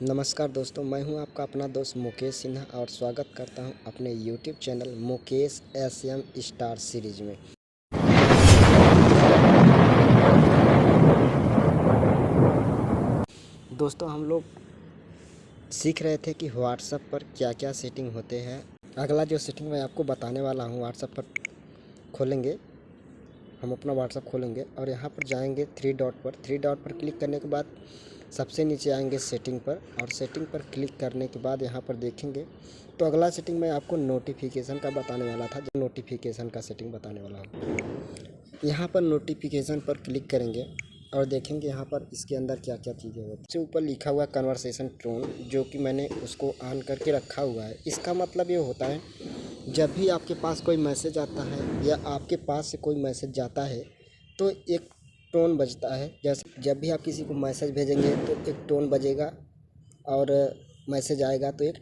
नमस्कार दोस्तों, मैं हूं आपका अपना दोस्त मुकेश सिन्हा और स्वागत करता हूं अपने YouTube channel Mukesh SM star series में। दोस्तों, हम लोग सीख रहे थे कि व्हाट्सएप पर क्या क्या सेटिंग होते हैं। अगला जो सेटिंग मैं आपको बताने वाला हूं, व्हाट्सएप पर खोलेंगे, हम अपना व्हाट्सएप खोलेंगे और यहाँ पर जाएंगे थ्री डॉट पर क्लिक करने के बाद सबसे नीचे आएंगे सेटिंग पर, और सेटिंग पर क्लिक करने के बाद यहाँ पर देखेंगे तो अगला सेटिंग मैं आपको नोटिफिकेशन का बताने वाला था, जो नोटिफिकेशन का सेटिंग बताने वाला हूँ। यहाँ पर नोटिफिकेशन पर क्लिक करेंगे और देखेंगे यहाँ पर इसके अंदर क्या क्या चीज़ें होती हैं। इससे ऊपर लिखा हुआ कन्वर्सेशन टोन, जो कि मैंने उसको ऑन करके रखा हुआ है। इसका मतलब ये होता है, जब भी आपके पास कोई मैसेज आता है या आपके पास से कोई मैसेज जाता है तो एक टोन बजता है। जैसे जब भी आप किसी को मैसेज भेजेंगे तो एक टोन बजेगा, और मैसेज आएगा तो एक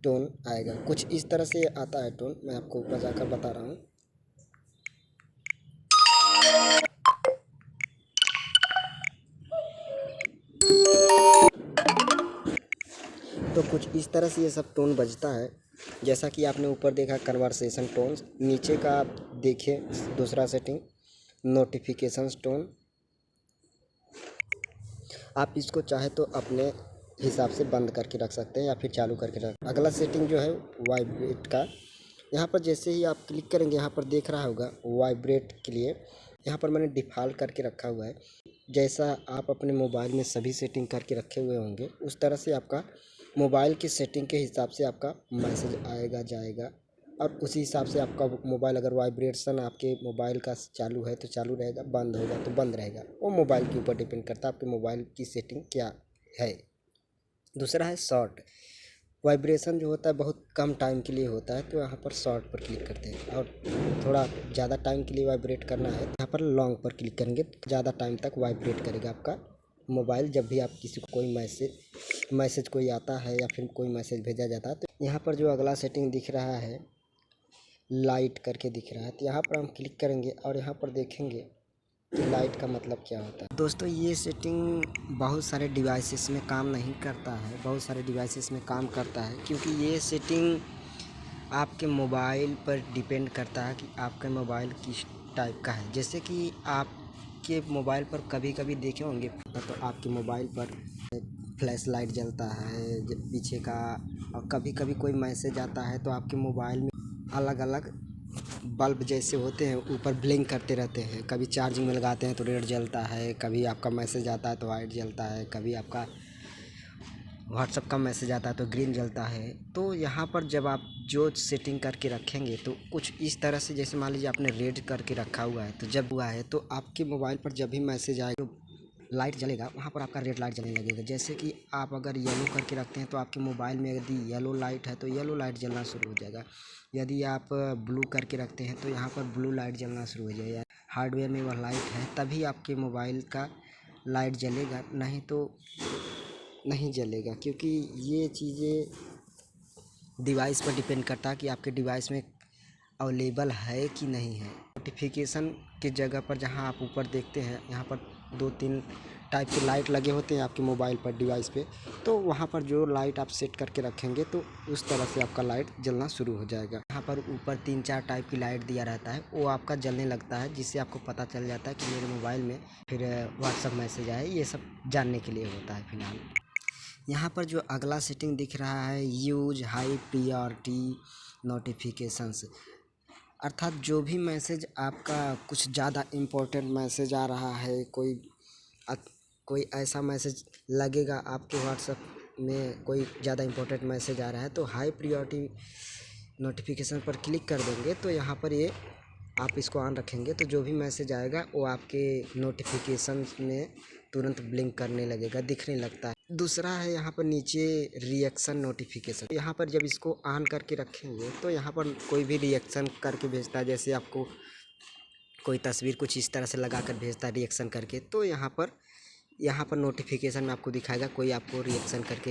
टोन आएगा। कुछ इस तरह से आता है टोन, मैं आपको ऊपर जाकर बता रहा हूँ। तो कुछ इस तरह से ये सब टोन बजता है। जैसा कि आपने ऊपर देखा कन्वर्सेशन टोन, नीचे का आप देखिए दूसरा सेटिंग नोटिफिकेशन टोन। आप इसको चाहे तो अपने हिसाब से बंद करके रख सकते हैं या फिर चालू करके रख। अगला सेटिंग जो है वाइब्रेट का, यहाँ पर जैसे ही आप क्लिक करेंगे यहाँ पर देख रहा होगा वाइब्रेट के लिए यहाँ पर मैंने डिफ़ॉल्ट करके रखा हुआ है। जैसा आप अपने मोबाइल में सभी सेटिंग करके रखे हुए होंगे, उस तरह से आपका मोबाइल की सेटिंग के हिसाब से आपका मैसेज आएगा जाएगा, और उसी हिसाब से आपका मोबाइल अगर वाइब्रेशन आपके मोबाइल का चालू है तो चालू रहेगा, बंद होगा तो बंद रहेगा। वो मोबाइल के ऊपर डिपेंड करता है आपके मोबाइल की सेटिंग क्या है। दूसरा है शॉर्ट वाइब्रेशन, जो होता है बहुत कम टाइम के लिए होता है, तो यहाँ पर शॉर्ट पर क्लिक करते हैं। और थोड़ा ज़्यादा टाइम के लिए वाइब्रेट करना है तो यहाँ पर लॉन्ग पर क्लिक करेंगे तो ज़्यादा टाइम तक वाइब्रेट करेगा आपका मोबाइल। जब भी आप किसी को कोई मैसेज कोई आता है या फिर कोई मैसेज भेजा जाता है, तो यहाँ पर जो अगला सेटिंग दिख रहा है लाइट करके दिख रहा है, तो यहाँ पर हम क्लिक करेंगे और यहाँ पर देखेंगे कि लाइट का मतलब क्या होता है। दोस्तों, ये सेटिंग बहुत सारे डिवाइसेस में काम नहीं करता है, बहुत सारे डिवाइसेस में काम करता है, क्योंकि ये सेटिंग आपके मोबाइल पर डिपेंड करता है कि आपका मोबाइल किस टाइप का है। जैसे कि आपके मोबाइल पर कभी कभी देखे होंगे तो आपके मोबाइल पर फ्लैश लाइट जलता है पीछे का, और कभी कभी कोई मैसेज आता है तो आपके मोबाइल में अलग अलग बल्ब जैसे होते हैं ऊपर ब्लिंक करते रहते हैं। कभी चार्जिंग में लगाते हैं तो रेड जलता है, कभी आपका मैसेज आता है तो वाइट जलता है, कभी आपका व्हाट्सएप का मैसेज आता है तो ग्रीन जलता है। तो यहाँ पर जब आप जो सेटिंग करके रखेंगे तो कुछ इस तरह से, जैसे मान लीजिए आपने रेड करके रखा हुआ है, तो जब हुआ है तो आपके मोबाइल पर जब भी मैसेज आएगा लाइट जलेगा, वहाँ पर आपका रेड लाइट जलने लगेगा। जैसे कि आप अगर येलो करके रखते हैं तो आपके मोबाइल में यदि येलो लाइट है तो येलो लाइट जलना शुरू हो जाएगा। यदि आप ब्लू करके रखते हैं तो यहाँ पर ब्लू लाइट जलना शुरू हो जाएगा। हार्डवेयर में वह लाइट है तभी आपके मोबाइल का लाइट जलेगा, नहीं तो नहीं जलेगा। क्योंकि ये चीज़ें डिवाइस पर डिपेंड करता है कि आपके डिवाइस में अवेलेबल है कि नहीं है। नोटिफिकेशन की जगह पर जहां आप ऊपर देखते हैं, यहाँ पर 2-3 टाइप के लाइट लगे होते हैं आपके मोबाइल पर डिवाइस पे, तो वहाँ पर जो लाइट आप सेट करके रखेंगे तो उस तरह से आपका लाइट जलना शुरू हो जाएगा। यहाँ पर ऊपर 3-4 टाइप की लाइट दिया रहता है, वो आपका जलने लगता है, जिससे आपको पता चल जाता है कि मेरे मोबाइल में फिर व्हाट्सएप मैसेज आए। ये सब जानने के लिए होता है। फिलहाल यहाँ पर जो अगला सेटिंग दिख रहा है यूज हाई प्रायोरिटी नोटिफिकेशंस, अर्थात जो भी मैसेज आपका कुछ ज़्यादा इम्पोर्टेंट मैसेज आ रहा है, कोई ऐसा मैसेज लगेगा आपके व्हाट्सएप में, कोई ज़्यादा इम्पोर्टेंट मैसेज आ रहा है तो हाई प्रायोरिटी नोटिफिकेशन पर क्लिक कर देंगे तो यहाँ पर ये आप इसको ऑन रखेंगे तो जो भी मैसेज आएगा वो आपके नोटिफिकेशन में तुरंत ब्लिंक करने लगेगा, दिखने लगता है। दूसरा है यहाँ पर नीचे रिएक्शन नोटिफिकेशन, यहाँ पर जब इसको ऑन करके रखेंगे तो यहाँ पर कोई भी रिएक्शन करके भेजता है। जैसे आपको कोई तस्वीर कुछ इस तरह से लगा कर भेजता है रिएक्शन करके, तो यहाँ पर नोटिफिकेशन में आपको दिखाएगा कोई आपको रिएक्शन करके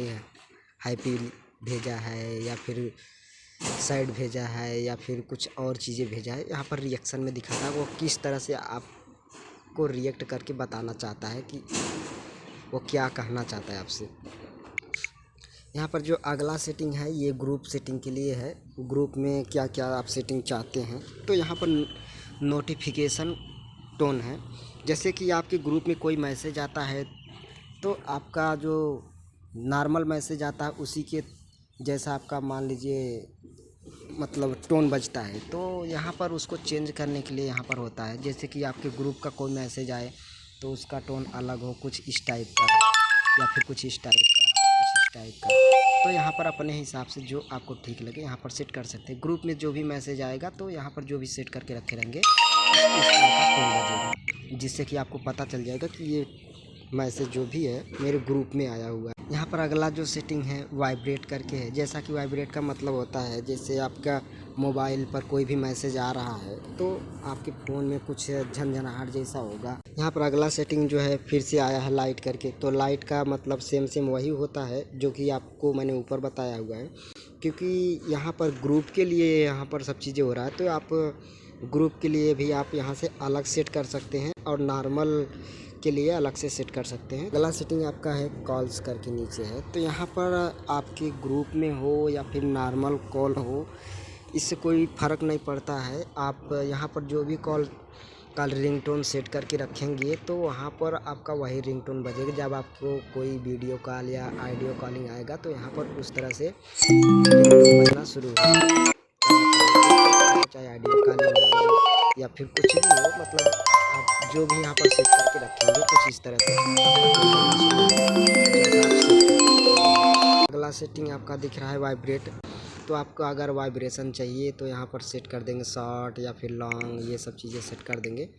हैप्पी भेजा है या फिर साइड भेजा है या फिर कुछ और चीज़ें भेजा है। यहाँ पर रिएक्शन में दिखाता है वो किस तरह से आपको रिएक्ट करके बताना चाहता है कि वो क्या कहना चाहता है आपसे। यहाँ पर जो अगला सेटिंग है ये ग्रुप सेटिंग के लिए है। ग्रुप में क्या क्या आप सेटिंग चाहते हैं, तो यहाँ पर नोटिफिकेशन टोन है। जैसे कि आपके ग्रुप में कोई मैसेज आता है तो आपका जो नॉर्मल मैसेज आता है उसी के जैसा आपका मान लीजिए मतलब टोन बजता है, तो यहाँ पर उसको चेंज करने के लिए यहाँ पर होता है। जैसे कि आपके ग्रुप का कोई मैसेज आए तो उसका टोन अलग हो, कुछ इस टाइप का या फिर कुछ इस टाइप का, कुछ इस टाइप का। तो यहाँ पर अपने हिसाब से जो आपको ठीक लगे यहाँ पर सेट कर सकते हैं। ग्रुप में जो भी मैसेज आएगा तो यहाँ पर जो भी सेट करके रखे रहेंगे इस तरह का टोन बजेगा, जिससे कि आपको पता चल जाएगा कि ये मैसेज जो भी है मेरे ग्रुप में आया हुआ है। यहाँ पर अगला जो सेटिंग है वाइब्रेट करके है। जैसा कि वाइब्रेट का मतलब होता है जैसे आपका मोबाइल पर कोई भी मैसेज आ रहा है तो आपके फ़ोन में कुछ झनझनाहट जैसा होगा। यहाँ पर अगला सेटिंग जो है फिर से आया है लाइट करके। तो लाइट का मतलब सेम वही होता है जो कि आपको मैंने ऊपर बताया हुआ है, क्योंकि यहाँ पर ग्रुप के लिए यहाँ पर सब चीज़ें हो रहा है। तो आप ग्रुप के लिए भी आप यहाँ से अलग सेट कर सकते हैं और नॉर्मल के लिए अलग से सेट कर सकते हैं। अगला सेटिंग आपका है कॉल्स करके नीचे है। तो यहाँ पर आपके ग्रुप में हो या फिर नॉर्मल कॉल हो, इससे कोई फ़र्क नहीं पड़ता है। आप यहाँ पर जो भी कॉल का रिंगटोन सेट करके रखेंगे तो वहाँ पर आपका वही रिंगटोन बजेगा। जब आपको कोई वीडियो कॉल या ऑडियो कॉलिंग आएगा तो यहाँ पर उस तरह से रिंगटोन बजना शुरू होगा। चाहे ऑडियो कॉलिंग हो या फिर कुछ भी हो, मतलब आप जो भी यहाँ पर सेट करके रखेंगे कुछ इस तरह से जैसा आप सेट करके। अगला सेटिंग आपका दिख रहा है वाइब्रेट। तो आपको अगर वाइब्रेशन चाहिए तो यहाँ पर सेट कर देंगे शॉर्ट या फिर लॉन्ग, ये सब चीज़ें सेट कर देंगे।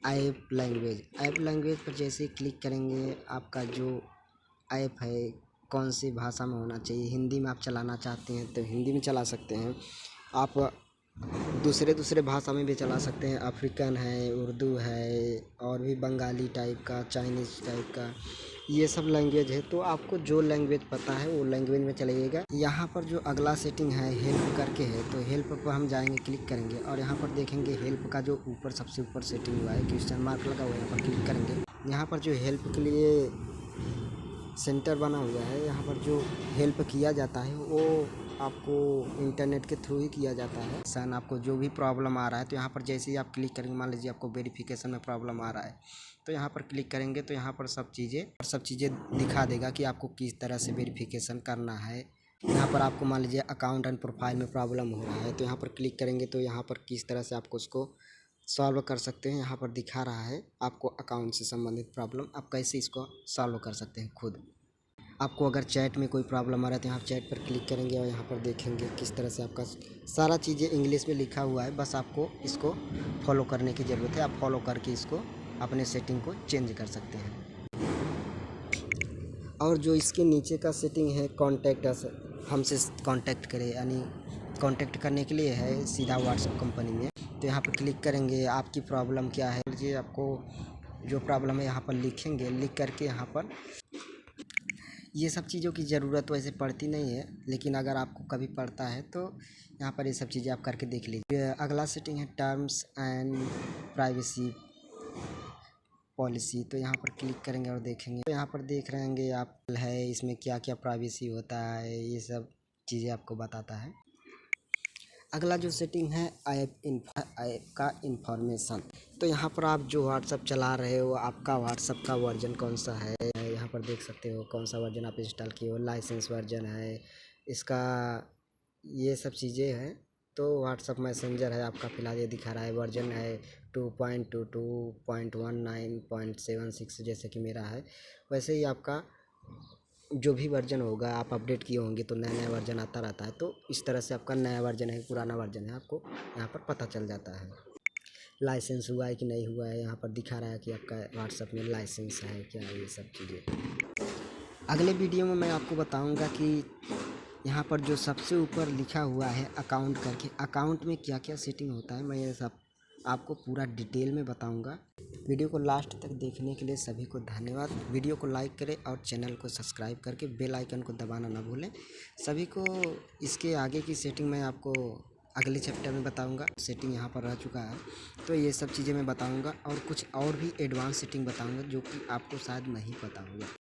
ऐप लैंग्वेज पर जैसे ही क्लिक करेंगे आपका जो ऐप है कौन सी भाषा में होना चाहिए। हिंदी में आप चलाना चाहते हैं तो हिंदी में चला सकते हैं। आप दूसरे भाषा में भी चला सकते हैं। अफ्रीकन है, उर्दू है और भी बंगाली टाइप का, चाइनीज़ टाइप का, ये सब लैंग्वेज है। तो आपको जो लैंग्वेज पता है वो लैंग्वेज में चलाइएगा। यहाँ पर जो अगला सेटिंग है हेल्प करके है, तो हेल्प पर हम जाएंगे, क्लिक करेंगे और यहाँ पर देखेंगे हेल्प का जो ऊपर सबसे ऊपर सेटिंग हुआ है क्वेश्चन मार्क लगा हुआ है, यहाँ पर क्लिक करेंगे। यहाँ पर जो हेल्प के लिए सेंटर बना हुआ है, यहाँ पर जो हेल्प किया जाता है वो आपको इंटरनेट के थ्रू ही किया जाता है। सन आपको जो भी प्रॉब्लम आ रहा है तो यहाँ पर जैसे ही आप क्लिक करेंगे, मान लीजिए आपको वेरिफिकेशन में प्रॉब्लम आ रहा है तो यहाँ पर क्लिक करेंगे तो यहाँ पर सब चीज़ें दिखा देगा कि आपको किस तरह से वेरिफिकेशन करना है। यहाँ पर आपको मान लीजिए अकाउंट एंड प्रोफाइल में प्रॉब्लम हो रहा है तो यहाँ पर क्लिक करेंगे तो यहाँ पर किस तरह से आपको उसको सॉल्व कर सकते हैं। यहाँ पर दिखा रहा है आपको अकाउंट से संबंधित प्रॉब्लम, आप कैसे इसको सॉल्व कर सकते हैं खुद। आपको अगर चैट में कोई प्रॉब्लम आ रहा है तो यहाँ चैट पर क्लिक करेंगे और यहाँ पर देखेंगे किस तरह से आपका सारा चीज़ें इंग्लिश में लिखा हुआ है। बस आपको इसको फॉलो करने की ज़रूरत है। आप फॉलो करके इसको अपने सेटिंग को चेंज कर सकते हैं। और जो इसके नीचे का सेटिंग है कॉन्टैक्ट अस, हमसे कॉन्टैक्ट करें, यानी कॉन्टैक्ट करने के लिए है सीधा व्हाट्सएप कंपनी में। तो यहाँ पर क्लिक करेंगे, आपकी प्रॉब्लम क्या है जी, आपको जो प्रॉब्लम है यहाँ पर लिखेंगे। लिख करके यहाँ पर ये सब चीज़ों की ज़रूरत वैसे पड़ती नहीं है, लेकिन अगर आपको कभी पड़ता है तो यहाँ पर ये सब चीज़ें आप करके देख लीजिए। अगला सेटिंग है टर्म्स एंड प्राइवेसी पॉलिसी। तो यहाँ पर क्लिक करेंगे और देखेंगे तो यहाँ पर देख रहेंगे आप है इसमें क्या क्या प्राइवेसी होता है, ये सब चीज़ें आपको बताता है। अगला जो सेटिंग है ऐप का इंफॉर्मेशन। तो यहाँ पर आप जो व्हाट्सअप चला रहे हो आपका व्हाट्सअप का वर्जन कौन सा है, यहाँ पर देख सकते हो कौन सा वर्जन आप इंस्टॉल किए हो, लाइसेंस वर्जन है इसका, ये सब चीज़ें हैं। तो व्हाट्सअप मैसेंजर है आपका फ़िलहाल ये दिखा रहा है, वर्जन है 2.22.19.76 जैसे कि मेरा है। वैसे ही आपका जो भी वर्जन होगा आप अपडेट किए होंगे तो नया वर्जन आता रहता है। तो इस तरह से आपका नया वर्जन है पुराना वर्जन है आपको यहाँ पर पता चल जाता है। लाइसेंस हुआ है कि नहीं हुआ है यहाँ पर दिखा रहा है कि आपका व्हाट्सएप में लाइसेंस है क्या, ये सब चीज़ें। अगले वीडियो में मैं आपको बताऊंगा कि यहाँ पर जो सबसे ऊपर लिखा हुआ है अकाउंट करके, अकाउंट में क्या क्या सेटिंग होता है मैं ये सब आपको पूरा डिटेल में बताऊंगा। वीडियो को लास्ट तक देखने के लिए सभी को धन्यवाद। वीडियो को लाइक करें और चैनल को सब्सक्राइब करके बेल आइकन को दबाना ना भूलें। सभी को इसके आगे की सेटिंग मैं आपको अगले चैप्टर में बताऊंगा। सेटिंग यहाँ पर रह चुका है तो ये सब चीज़ें मैं बताऊंगा और कुछ और भी एडवांस सेटिंग बताऊंगा जो कि आपको शायद नहीं पता होगा।